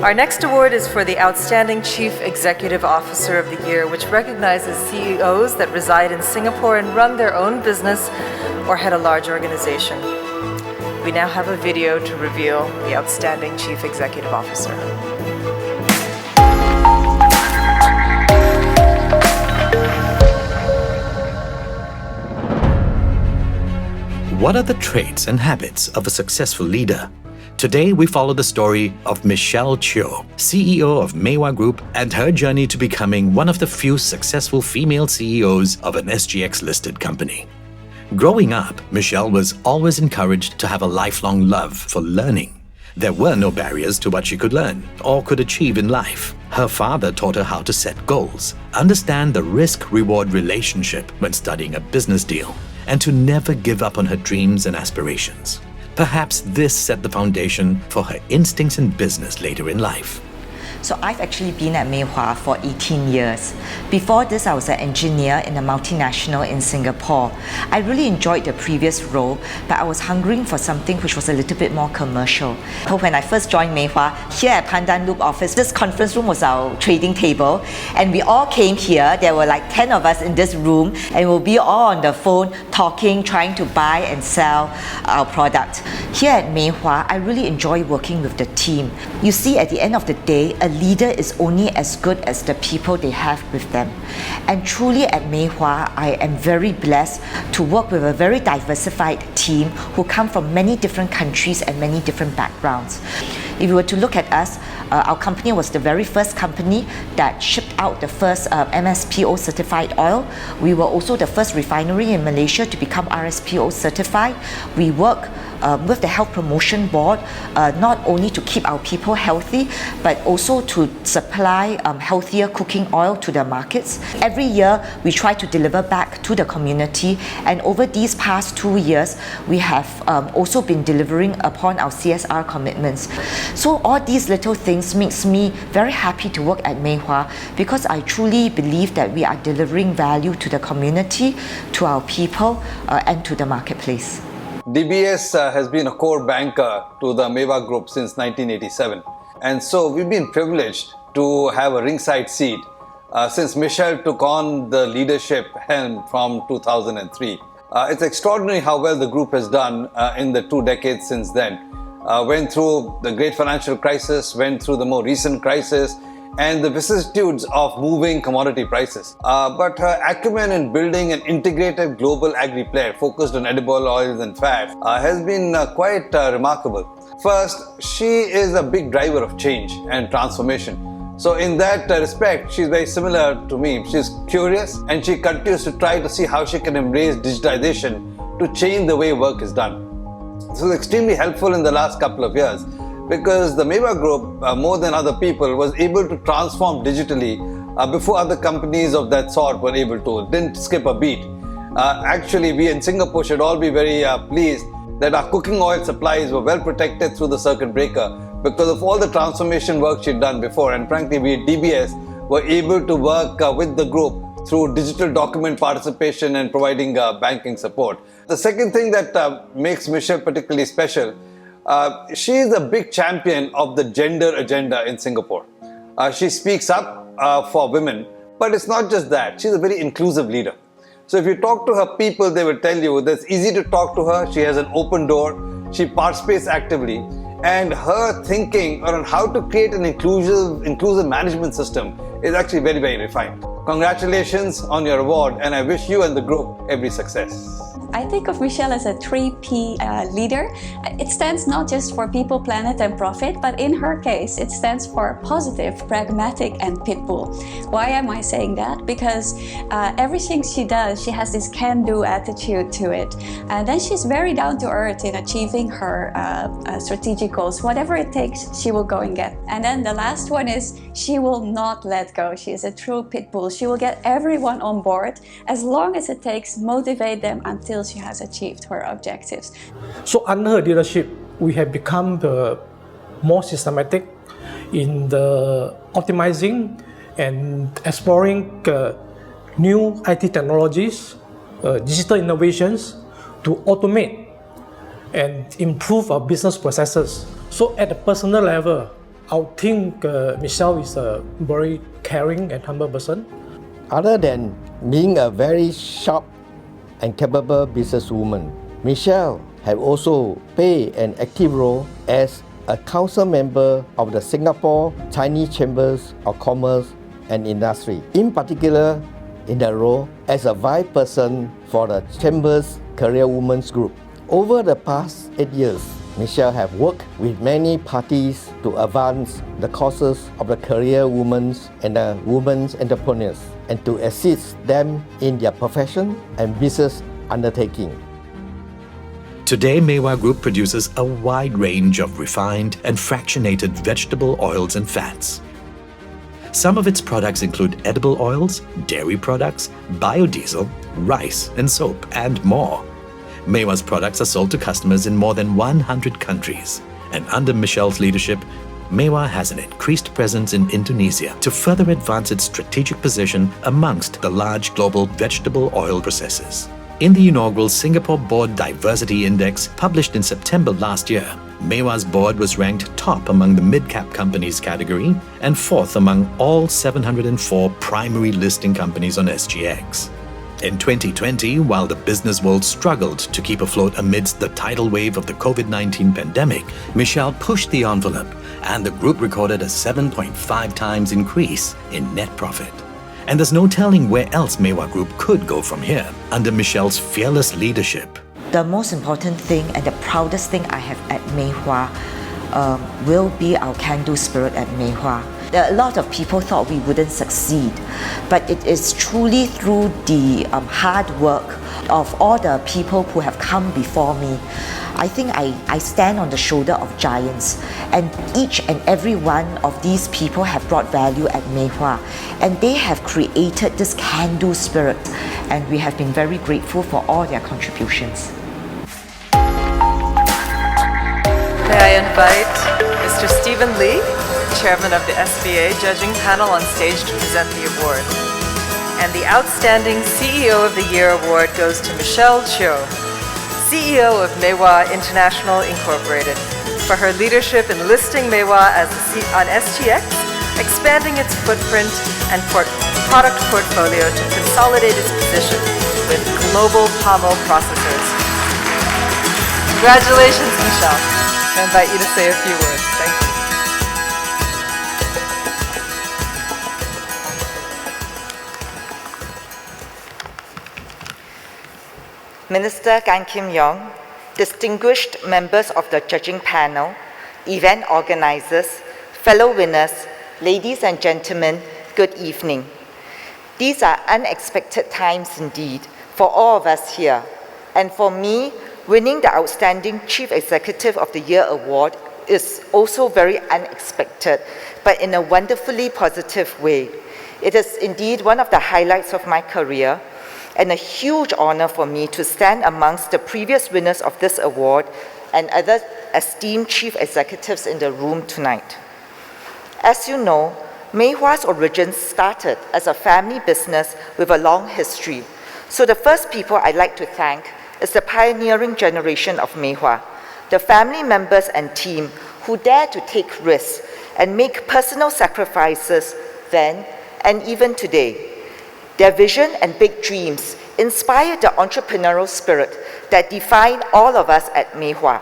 Our next award is for the Outstanding Chief Executive Officer of the Year, which recognizes CEOs that reside in Singapore and run their own business or head a large organization. We now have a video to reveal the Outstanding Chief Executive Officer. What are the traits and habits of a successful leader? Today, we follow the story of Michelle Cheo, CEO of Meiwa Group, and her journey to becoming one of the few successful female CEOs of an SGX-listed company. Growing up, Michelle was always encouraged to have a lifelong love for learning. There were no barriers to what she could learn or could achieve in life. Her father taught her how to set goals, understand the risk-reward relationship when studying a business deal, and to never give up on her dreams and aspirations. Perhaps this set the foundation for her instincts in business later in life. So I've actually been at Meiwa for 18 years. Before this, I was an engineer in a multinational in Singapore. I really enjoyed the previous role, but I was hungering for something which was a little bit more commercial. So when I first joined Meiwa, here at Pandan Loop office, this conference room was our trading table, and we all came here. There were like 10 of us in this room, and we'll be all on the phone talking, trying to buy and sell our product. Here at Meiwa, I really enjoy working with the team. You see, at the end of the day, a leader is only as good as the people they have with them. And truly at Meiwa, I am very blessed to work with a very diversified team who come from many different countries and many different backgrounds. If you were to look at us, our company was the very first company that shipped out the first MSPO certified oil. We were also the first refinery in Malaysia to become RSPO certified. We work with the Health Promotion Board, not only to keep our people healthy, but also to supply healthier cooking oil to the markets. Every year, we try to deliver back to the community, and over these past 2 years, we have also been delivering upon our CSR commitments. So all these little things makes me very happy to work at Meiwa, because I truly believe that we are delivering value to the community, to our people, and to the marketplace. DBS has been a core banker to the Meiwa Group since 1987, and so we've been privileged to have a ringside seat since Michelle took on the leadership helm from 2003. It's extraordinary how well the group has done in the 2 decades since then. Went through the great financial crisis, went through the more recent crisis, and the vicissitudes of moving commodity prices. But her acumen in building an integrated global agri player focused on edible oils and fats has been quite remarkable. First, she is a big driver of change and transformation. So in that respect, she's very similar to me. She's curious, and she continues to try to see how she can embrace digitization to change the way work is done. This was extremely helpful in the last couple of years, because the Meiwa Group, more than other people, was able to transform digitally before other companies of that sort were able to. Didn't skip a beat. Actually, we in Singapore should all be very pleased that our cooking oil supplies were well protected through the circuit breaker because of all the transformation work she'd done before. And frankly, we at DBS were able to work with the group through digital document participation and providing banking support. The second thing that makes Michelle particularly special, she is a big champion of the gender agenda in Singapore. She speaks up for women, but it's not just that. She's a very inclusive leader. So if you talk to her people, they will tell you that it's easy to talk to her. She has an open door. She participates actively. And her thinking on how to create an inclusive management system is actually very, very refined. Congratulations on your award, and I wish you and the group every success. I think of Michelle as a 3P leader. It stands not just for people, planet, and profit, but in her case, it stands for positive, pragmatic, and pitbull. Why am I saying that? Because everything she does, she has this can-do attitude to it. And then she's very down to earth in achieving her strategic goals. Whatever it takes, she will go and get. And then the last one is she will not let go. She is a true pitbull. She will get everyone on board as long as it takes, motivate them until she has achieved her objectives. So under her leadership, we have become the more systematic in the optimizing and exploring new IT technologies, digital innovations to automate and improve our business processes. So at the personal level, I think Michelle is a very caring and humble person. Other than being a very sharp and capable businesswoman, Michelle has also played an active role as a council member of the Singapore Chinese Chambers of Commerce and Industry, in particular in the role as a vice president for the Chamber's Career Women's Group. Over the past 8 years, Michelle has worked with many parties to advance the causes of the career women and the women's entrepreneurs and to assist them in their profession and business undertaking. Today, Meiwa Group produces a wide range of refined and fractionated vegetable oils and fats. Some of its products include edible oils, dairy products, biodiesel, rice and soap, and more. Meiwa's products are sold to customers in more than 100 countries. And under Michelle's leadership, Meiwa has an increased presence in Indonesia to further advance its strategic position amongst the large global vegetable oil processors. In the inaugural Singapore Board Diversity Index published in September last year, Meiwa's board was ranked top among the mid-cap companies category and fourth among all 704 primary listing companies on SGX. In 2020, while the business world struggled to keep afloat amidst the tidal wave of the COVID-19 pandemic, Michelle pushed the envelope and the group recorded a 7.5 times increase in net profit. And there's no telling where else Meiwa Group could go from here under Michelle's fearless leadership. The most important thing and the proudest thing I have at Meiwa will be our can-do spirit at Meiwa. A lot of people thought we wouldn't succeed, but it is truly through the hard work of all the people who have come before me. I think I stand on the shoulder of giants, and each and every one of these people have brought value at Meiwa, and they have created this can-do spirit, and we have been very grateful for all their contributions. May I invite Mr. Stephen Lee, Chairman of the SBA Judging Panel, on stage to present the award. And the Outstanding CEO of the Year award goes to Michelle Cheo, CEO of Meiwa International Incorporated, for her leadership in listing Meiwa on SGX, expanding its footprint and product portfolio to consolidate its position with global palm oil processors. Congratulations, Michelle. I invite you to say a few words. Thank you. Minister Gan Kim Yong, distinguished members of the judging panel, event organizers, fellow winners, ladies and gentlemen, good evening. These are unexpected times indeed for all of us here, and for me, winning the Outstanding Chief Executive of the Year award is also very unexpected, but in a wonderfully positive way. It is indeed one of the highlights of my career, and a huge honor for me to stand amongst the previous winners of this award and other esteemed chief executives in the room tonight. As you know, Meiwa's origins started as a family business with a long history. So the first people I'd like to thank is the pioneering generation of Meiwa, the family members and team who dared to take risks and make personal sacrifices then and even today. Their vision and big dreams inspired the entrepreneurial spirit that define all of us at Meiwa.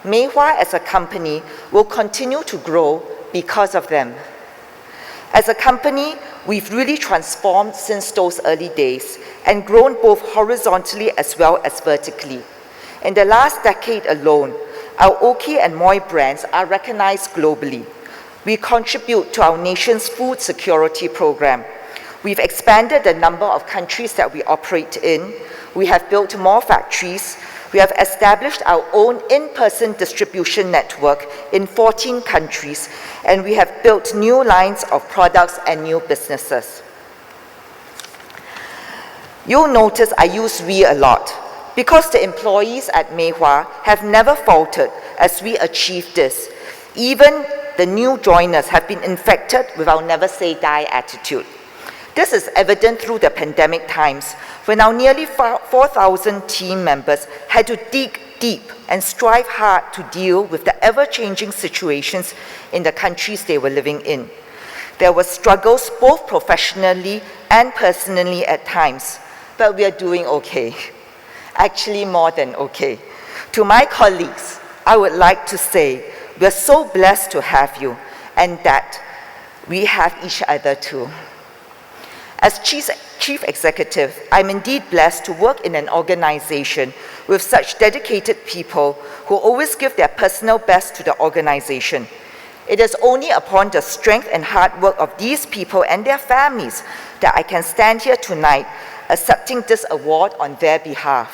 Meiwa as a company will continue to grow because of them. As a company, we've really transformed since those early days and grown both horizontally as well as vertically. In the last decade alone, our Oki and Moi brands are recognized globally. We contribute to our nation's food security program. We've expanded the number of countries that we operate in. We have built more factories. We have established our own in-person distribution network in 14 countries, and we have built new lines of products and new businesses. You'll notice I use we a lot because the employees at Meiwa have never faltered as we achieve this. Even the new joiners have been infected with our never say die attitude. This is evident through the pandemic times when our nearly 4,000 team members had to dig deep and strive hard to deal with the ever-changing situations in the countries they were living in. There were struggles both professionally and personally at times, but we are doing okay. Actually, more than okay. To my colleagues, I would like to say we are so blessed to have you and that we have each other too. As Chief Executive, I'm indeed blessed to work in an organization with such dedicated people who always give their personal best to the organization. It is only upon the strength and hard work of these people and their families that I can stand here tonight accepting this award on their behalf.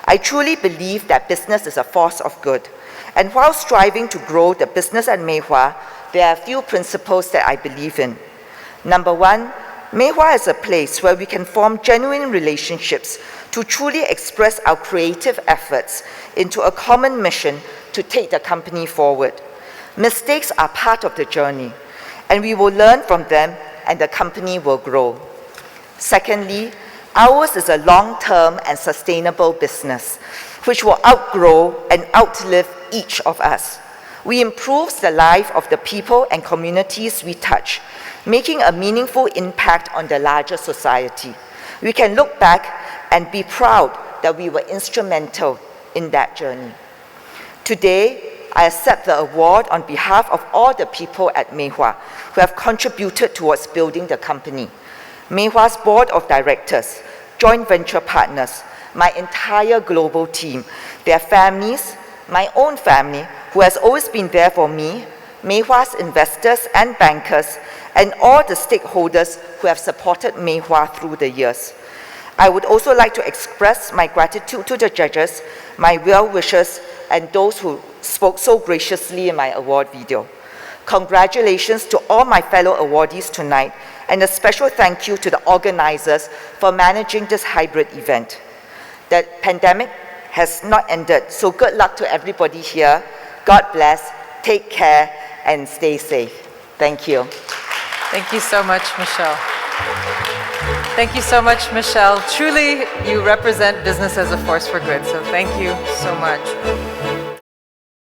I truly believe that business is a force of good. And while striving to grow the business at Mei Hua, there are a few principles that I believe in. Number one, Mei Hua is a place where we can form genuine relationships to truly express our creative efforts into a common mission to take the company forward. Mistakes are part of the journey, and we will learn from them and the company will grow. Secondly, ours is a long-term and sustainable business, which will outgrow and outlive each of us. We improve the life of the people and communities we touch, making a meaningful impact on the larger society. We can look back and be proud that we were instrumental in that journey. Today, I accept the award on behalf of all the people at Mei Hua who have contributed towards building the company. Mei Hua's board of directors, joint venture partners, my entire global team, their families, my own family, who has always been there for me, Mei Hua's investors and bankers, and all the stakeholders who have supported Mei Hua through the years. I would also like to express my gratitude to the judges, my well-wishers, and those who spoke so graciously in my award video. Congratulations to all my fellow awardees tonight, and a special thank you to the organizers for managing this hybrid event. The pandemic has not ended, so good luck to everybody here. God bless, take care, and stay safe. Thank you. Thank you so much, Michelle. Thank you so much, Michelle. Truly, you represent business as a force for good, so thank you so much.